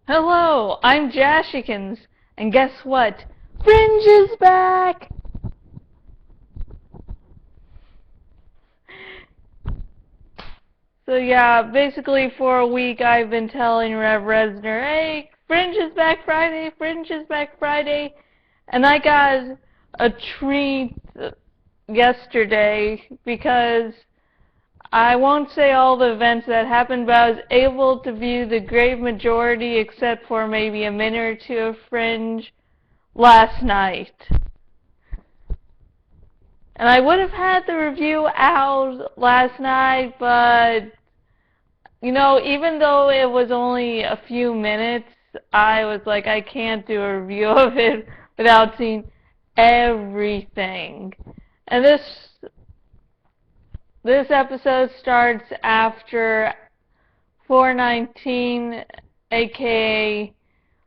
Hello, I'm Jashykins, and guess what? Fringe is back! So yeah, basically for a week I've been telling Rev Resner, hey, Fringe is back Friday, Fringe is back Friday, and I got a treat yesterday because I won't say all the events that happened, but I was able to view the great majority except for maybe a minute or two of Fringe last night. And I would have had the review out last night, but, even though it was only a few minutes, I was like, I can't do a review of it without seeing everything. And this episode starts after 419, aka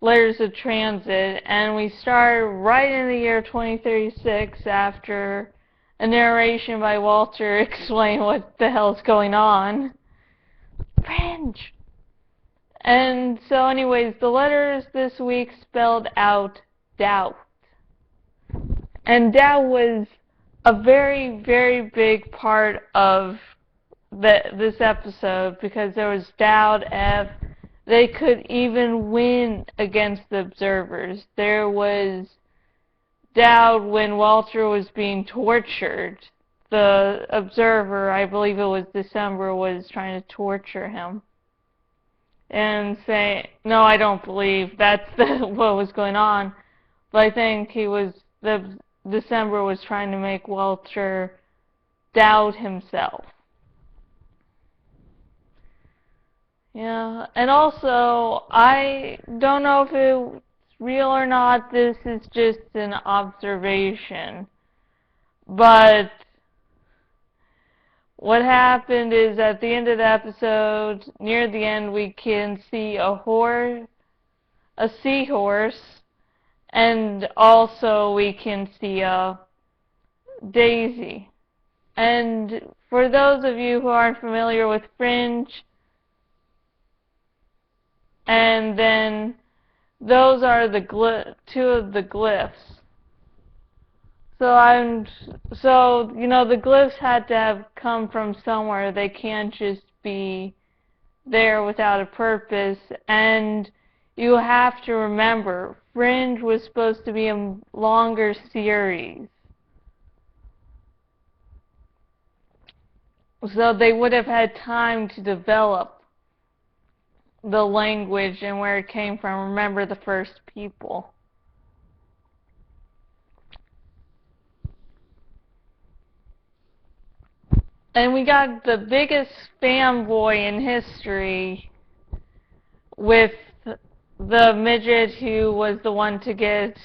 Letters of Transit, and we start right in the year 2036 after a narration by Walter explaining what the hell's going on. Fringe! And so anyways, the letters this week spelled out doubt. And doubt was a very, very big part of this episode because there was doubt if they could even win against the observers. There was doubt when Walter was being tortured. The observer, I believe it was December, was trying to torture him and say, no, I don't believe that's what was going on. But I think December was trying to make Walter doubt himself. Yeah, and also, I don't know if it's real or not, this is just an observation. But what happened is at the end of the episode, near the end, we can see a seahorse, and also we can see a daisy. And for those of you who aren't familiar with Fringe, and then those are the two of the glyphs. So the glyphs had to have come from somewhere. They can't just be there without a purpose. And you have to remember, Fringe was supposed to be a longer series. So they would have had time to develop the language and where it came from. Remember the first people. And we got the biggest fanboy in history with the midget who was the one to get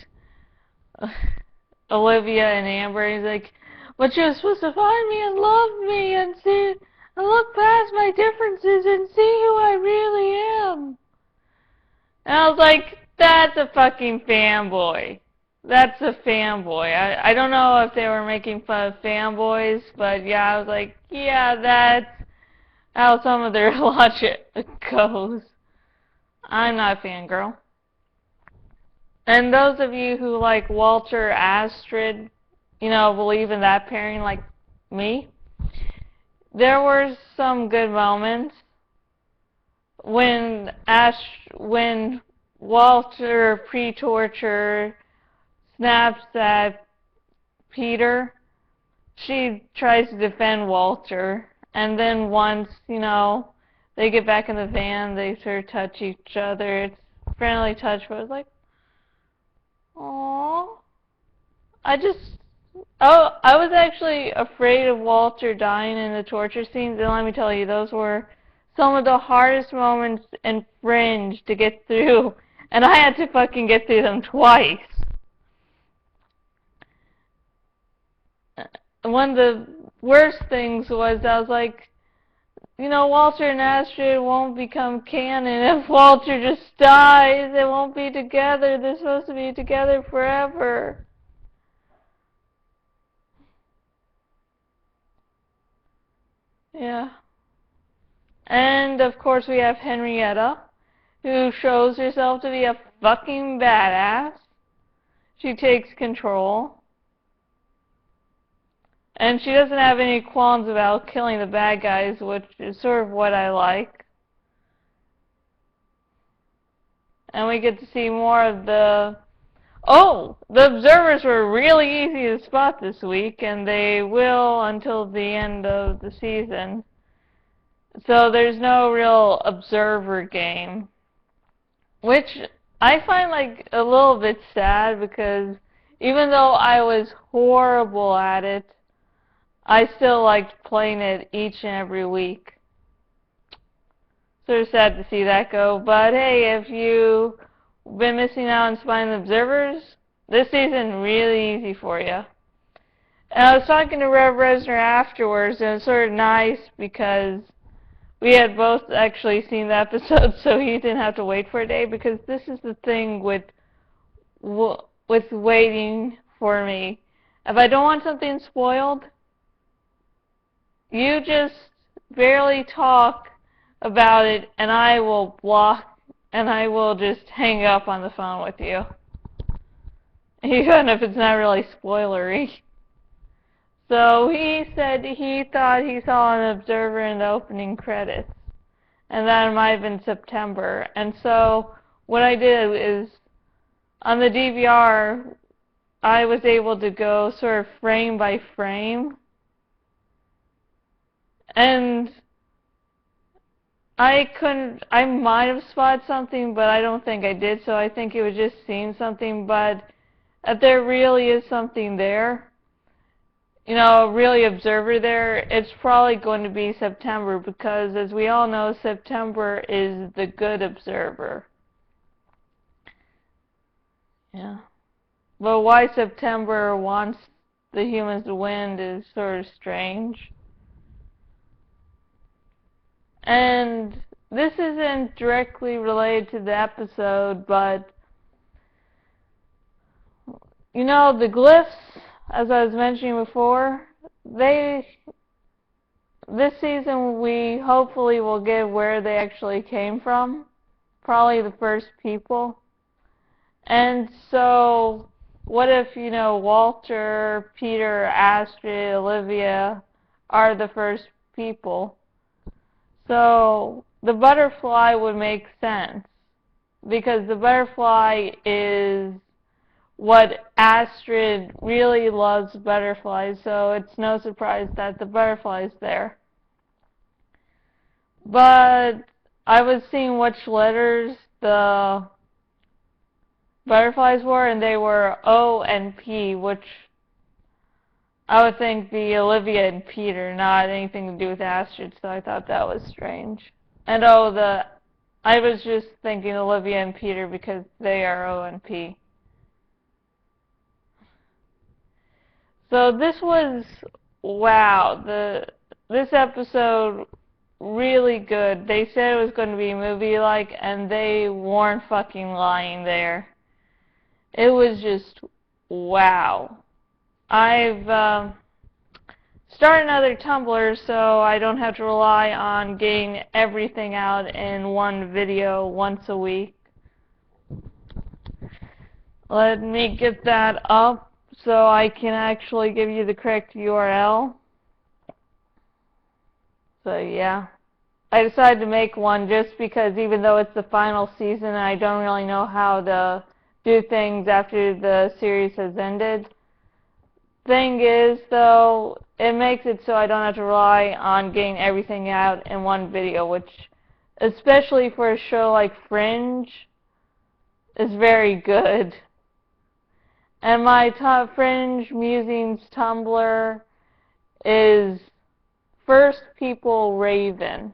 Olivia and Amber. He's like, but you're supposed to find me and love me and see and look past my differences and see who I really am. And I was like, that's a fucking fanboy. That's a fanboy. I don't know if they were making fun of fanboys, but yeah, I was like, yeah, that's how some of their logic goes. I'm not a fangirl. And those of you who like Walter Astrid, believe in that pairing like me, there were some good moments when Walter pre-torture snaps at Peter. She tries to defend Walter, and then once they get back in the van, they sort of touch each other. It's a friendly touch, but it's like, aww. I was actually afraid of Walter dying in the torture scenes, and let me tell you, those were some of the hardest moments in Fringe to get through, and I had to fucking get through them twice. One of the worst things was I was like, Walter and Astrid won't become canon if Walter just dies. They won't be together. They're supposed to be together forever. Yeah. And of course we have Henrietta, who shows herself to be a fucking badass. She takes control. And she doesn't have any qualms about killing the bad guys, which is sort of what I like. And we get to see more of the... Oh! The observers were really easy to spot this week, and they will until the end of the season. So there's no real observer game. Which I find like a little bit sad, because even though I was horrible at it, I still liked playing it each and every week. Sort of sad to see that go, but hey, if you've been missing out on Spying the Observers, this season really easy for you. And I was talking to Rev Resner afterwards, and it was sort of nice because we had both actually seen the episode, so he didn't have to wait for a day, because this is the thing with waiting for me. If I don't want something spoiled, you just barely talk about it, and I will block, and I will just hang up on the phone with you. Even if it's not really spoilery. So he said he thought he saw an observer in the opening credits. And that might have been September. And so what I did is, on the DVR, I was able to go sort of frame by frame. And I might have spotted something, but I don't think I did, so I think it was just seeing something, but if there really is something there, you know, really observer there, it's probably going to be September, because as we all know, September is the good observer. Yeah. But why September wants the humans to win is sort of strange. And this isn't directly related to the episode, but you know, the glyphs, as I was mentioning before, this season we hopefully will get where they actually came from. Probably the first people. And so, what if, you know, Walter, Peter, Astrid, Olivia are the first people? So, the butterfly would make sense, because the butterfly is what Astrid really loves, butterflies, so it's no surprise that the butterfly's there. But I was seeing which letters the butterflies were, and they were O and P, which I would think be Olivia and Peter, not anything to do with Astrid, so I thought that was strange. And I was just thinking Olivia and Peter because they are O and P. So this was, wow, this episode, really good. They said it was going to be movie-like, and they weren't fucking lying there. It was just, wow. I've started another Tumblr, so I don't have to rely on getting everything out in one video once a week. Let me get that up so I can actually give you the correct URL. So yeah, I decided to make one just because even though it's the final season, I don't really know how to do things after the series has ended. Thing is, though, it makes it so I don't have to rely on getting everything out in one video, which, especially for a show like Fringe, is very good. And my Fringe Musings Tumblr is First People Raven.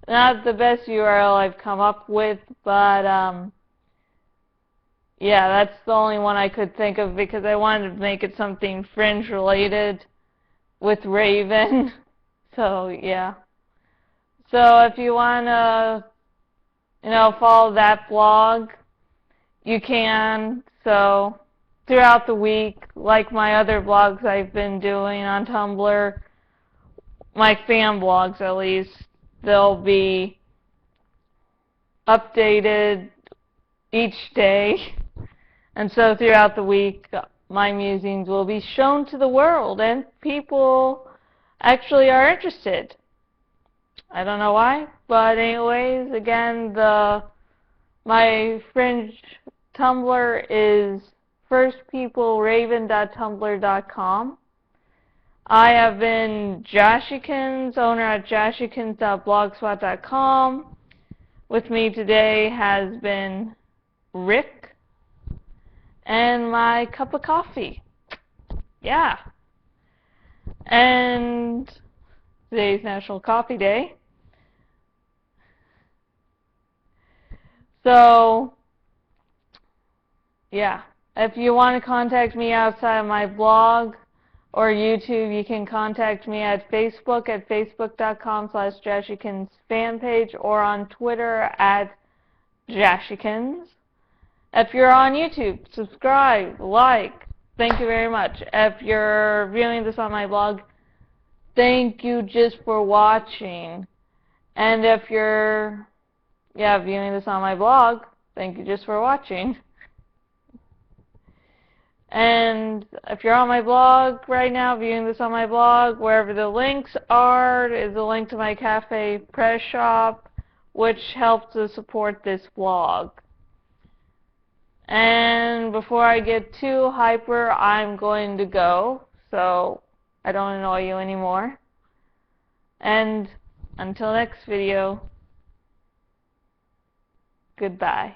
Not the best URL I've come up with, but yeah, that's the only one I could think of because I wanted to make it something Fringe related with Raven. So yeah. So if you want to, follow that blog, you can. So throughout the week, like my other blogs I've been doing on Tumblr, my fan blogs at least, they'll be updated each day. And so throughout the week, my musings will be shown to the world, and people actually are interested. I don't know why, but anyways, again, my Fringe Tumblr is firstpeopleraven.tumblr.com. I have been jashykins, owner at jashykins.blogspot.com. With me today has been Rick and my cup of coffee. Yeah. And today's National Coffee Day. So, yeah. If you want to contact me outside of my blog or YouTube, you can contact me at Facebook at facebook.com/jashykins fan page, or on Twitter at jashykins. If you're on YouTube, subscribe, like. Thank you very much. If you're viewing this on my blog, thank you just for watching. And if you're viewing this on my blog, thank you just for watching. And if you're on my blog right now, viewing this on my blog, wherever the links are is a link to my cafe press shop, which helps to support this blog. And before I get too hyper, I'm going to go, so I don't annoy you anymore. And until next video, goodbye.